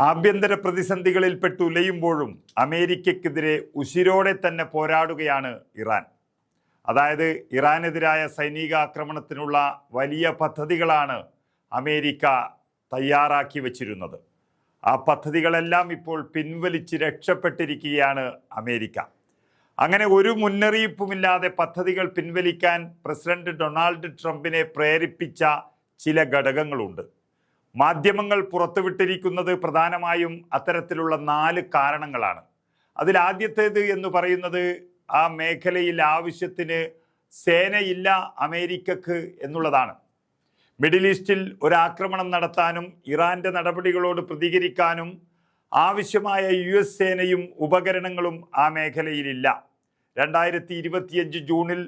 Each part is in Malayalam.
ആഭ്യന്തര പ്രതിസന്ധികളിൽപ്പെട്ട് ഉലയുമ്പോഴും അമേരിക്കയ്ക്കെതിരെ ഉശിരോടെ തന്നെ പോരാടുകയാണ് ഇറാൻ. അതായത് ഇറാനെതിരായ സൈനിക ആക്രമണത്തിനുള്ള വലിയ പദ്ധതികളാണ് അമേരിക്ക തയ്യാറാക്കി വച്ചിരുന്നത്. ആ പദ്ധതികളെല്ലാം ഇപ്പോൾ പിൻവലിച്ച് രക്ഷപ്പെട്ടിരിക്കുകയാണ് അമേരിക്ക. അങ്ങനെ ഒരു മുന്നറിയിപ്പുമില്ലാതെ പദ്ധതികൾ പിൻവലിക്കാൻ പ്രസിഡന്റ് ഡൊണാൾഡ് ട്രംപിനെ പ്രേരിപ്പിച്ച ചില ഘടകങ്ങളുണ്ട്. മാധ്യമങ്ങൾ പുറത്തുവിട്ടിരിക്കുന്നത് പ്രധാനമായും അത്തരത്തിലുള്ള 4 കാരണങ്ങളാണ്. അതിലാദ്യത്തേത് എന്ന് പറയുന്നത് ആ മേഖലയിൽ ആവശ്യത്തിന് സേനയില്ല അമേരിക്കക്ക് എന്നുള്ളതാണ്. മിഡിൽ ഈസ്റ്റിൽ ഒരാക്രമണം നടത്താനും ഇറാന്റെ നടപടികളോട് പ്രതികരിക്കാനും ആവശ്യമായ US സേനയും ഉപകരണങ്ങളും ആ മേഖലയിലില്ല. 2025 ജൂണിൽ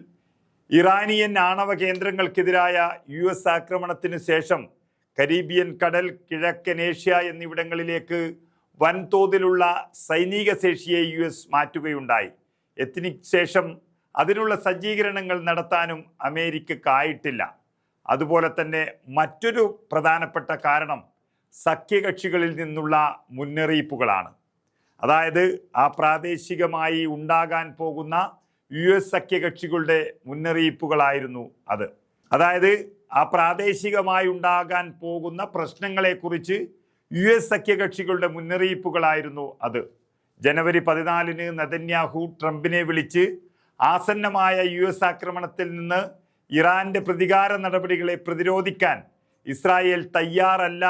ഇറാനിയൻ ആണവ കേന്ദ്രങ്ങൾക്കെതിരായ US ആക്രമണത്തിന് ശേഷം കരീബിയൻ കടൽ, കിഴക്കൻ ഏഷ്യ എന്നിവിടങ്ങളിലേക്ക് വൻതോതിലുള്ള സൈനിക ശേഷിയെ US മാറ്റുകയുണ്ടായി. എത്തിനിക്ക് ശേഷം അതിനുള്ള സജ്ജീകരണങ്ങൾ നടത്താനും അമേരിക്കക്കായിട്ടില്ല. അതുപോലെ തന്നെ മറ്റൊരു പ്രധാനപ്പെട്ട കാരണം സഖ്യകക്ഷികളിൽ നിന്നുള്ള മുന്നറിയിപ്പുകളാണ്. അതായത് ആ പ്രാദേശികമായി ഉണ്ടാകാൻ പോകുന്ന US സഖ്യകക്ഷികളുടെ മുന്നറിയിപ്പുകളായിരുന്നു അത്. അതായത് ആ പ്രാദേശികമായി ഉണ്ടാകാൻ പോകുന്ന പ്രശ്നങ്ങളെക്കുറിച്ച് US സഖ്യകക്ഷികളുടെ മുന്നറിയിപ്പുകളായിരുന്നു അത്. ജനുവരി 14 നെതന്യാഹു ട്രംപിനെ വിളിച്ച് ആസന്നമായ US ആക്രമണത്തിൽ നിന്ന് ഇറാന്റെ പ്രതികാര നടപടികളെ പ്രതിരോധിക്കാൻ ഇസ്രായേൽ തയ്യാറല്ല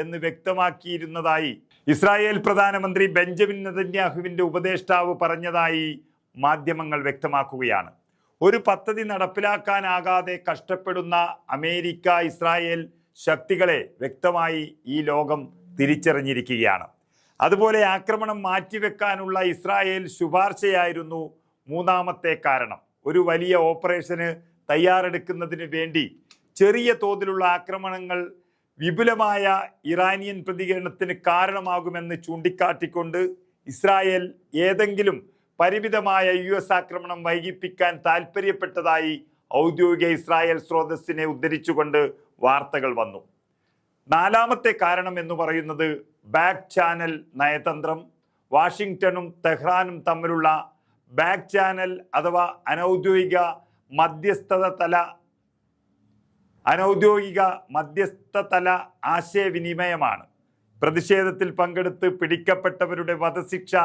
എന്ന് വ്യക്തമാക്കിയിരുന്നതായി ഇസ്രായേൽ പ്രധാനമന്ത്രി ബെഞ്ചമിൻ നെതന്യാഹുവിന്റെ ഉപദേഷ്ടാവ് പറഞ്ഞതായി മാധ്യമങ്ങൾ വ്യക്തമാക്കുകയാണ്. ഒരു പദ്ധതി നടപ്പിലാക്കാനാകാതെ കഷ്ടപ്പെടുന്ന അമേരിക്ക, ഇസ്രായേൽ ശക്തികളെ വ്യക്തമായി ഈ ലോകം തിരിച്ചറിഞ്ഞിരിക്കുകയാണ്. അതുപോലെ ആക്രമണം മാറ്റിവെക്കാനുള്ള ഇസ്രായേൽ ശുപാർശയായിരുന്നു മൂന്നാമത്തെ കാരണം. ഒരു വലിയ ഓപ്പറേഷന് തയ്യാറെടുക്കുന്നതിന് വേണ്ടി ചെറിയ തോതിലുള്ള ആക്രമണങ്ങൾ വിപുലമായ ഇറാനിയൻ പ്രതികരണത്തിന് കാരണമാകുമെന്ന് ചൂണ്ടിക്കാട്ടിക്കൊണ്ട് ഇസ്രായേൽ ഏതെങ്കിലും പരിമിതമായ US ആക്രമണം വൈകിപ്പിക്കാൻ താൽപ്പര്യപ്പെട്ടതായി ഔദ്യോഗിക ഇസ്രായേൽ സ്രോതസ്സിനെ ഉദ്ധരിച്ചുകൊണ്ട് വാർത്തകൾ വന്നു. നാലാമത്തെ കാരണം എന്ന് പറയുന്നത് ബാക്ക് ചാനൽ നയതന്ത്രം. വാഷിങ്ടണും തെഹ്റാനും തമ്മിലുള്ള ബാക്ക് ചാനൽ അഥവാ അനൗദ്യോഗിക മധ്യസ്ഥതല ആശയവിനിമയമാണ്. പ്രതിഷേധത്തിൽ പങ്കെടുത്ത് പിടിക്കപ്പെട്ടവരുടെ വധശിക്ഷ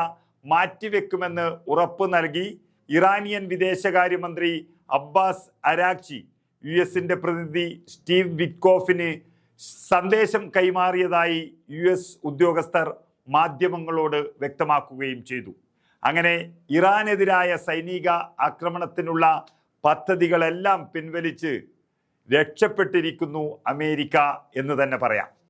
മാറ്റിവെക്കുമെന്ന് ഉറപ്പു നൽകി ഇറാനിയൻ വിദേശകാര്യമന്ത്രി അബ്ബാസ് അരാക്ചി US പ്രതിനിധി സ്റ്റീവ് വിറ്റ്കോഫിന് സന്ദേശം കൈമാറിയതായി US ഉദ്യോഗസ്ഥർ മാധ്യമങ്ങളോട് വ്യക്തമാക്കുകയും ചെയ്തു. അങ്ങനെ ഇറാനെതിരായ സൈനിക ആക്രമണത്തിനുള്ള പദ്ധതികളെല്ലാം പിൻവലിച്ച് രക്ഷപ്പെട്ടിരിക്കുന്നു അമേരിക്ക എന്ന് തന്നെ പറയാം.